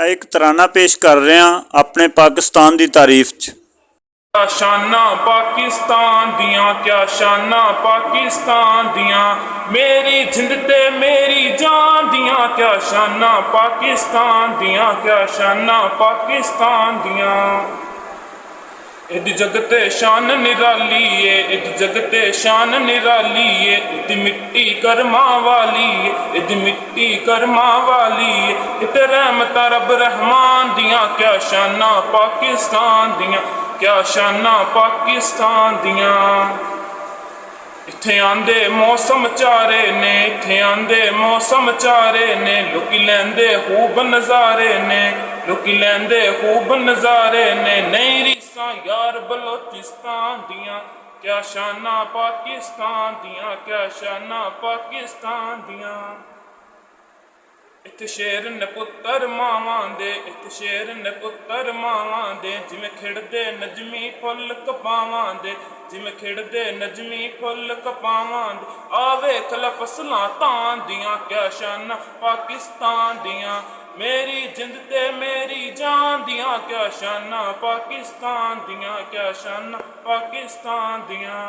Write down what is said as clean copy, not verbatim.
एक तराना पेश कर रहे हैं अपने पाकिस्तान की तारीफ च। क्या शाना पाकिस्तान दियां, क्या शाना पाकिस्तान दियां, मेरी जिंद ते मेरी जान दियां, क्या शाना पाकिस्तान दियां, क्या शाना पाकिस्तान दियां। इद जगते शान निराली है, इद जगते शान निराली है, इद मिट्टी कर्मा वाली है, इद मिट्टी कर्मा वाली है, इत रहमत रब रहमान दियां, क्या शाना पाकिस्तान दियां, क्या शाना पाकिस्तान दियां। इत्थे आंदे मौसम चारे ने, इत्थे आंदे मौसम चारे ने, लुकी लैंदे खूब नज़ारे ने, लुकी लैंदे खूब नज़ारे ने, नहीं रीसां यार बलोचिस्तान दियां, क्या शाना पाकिस्तान दियां, क्या शाना पाकिस्तान दियां। इत्थे शेर ने पुत्तर मावां दे, इत्थे शेर ने पुत्तर मावां दे, जिवें खिड़दे नजमी फुੱਲ कपावां दे, जिवें खिड़दे नजमी फुੱਲ कपावां दे, आवे खला फसलां तां दियां, क्या शाना पाकिस्तान दियां, मेरी जिंद ते मेरी जान दियां, क्या शाना पाकिस्तान दियां, क्या शाना पाकिस्तान दियां।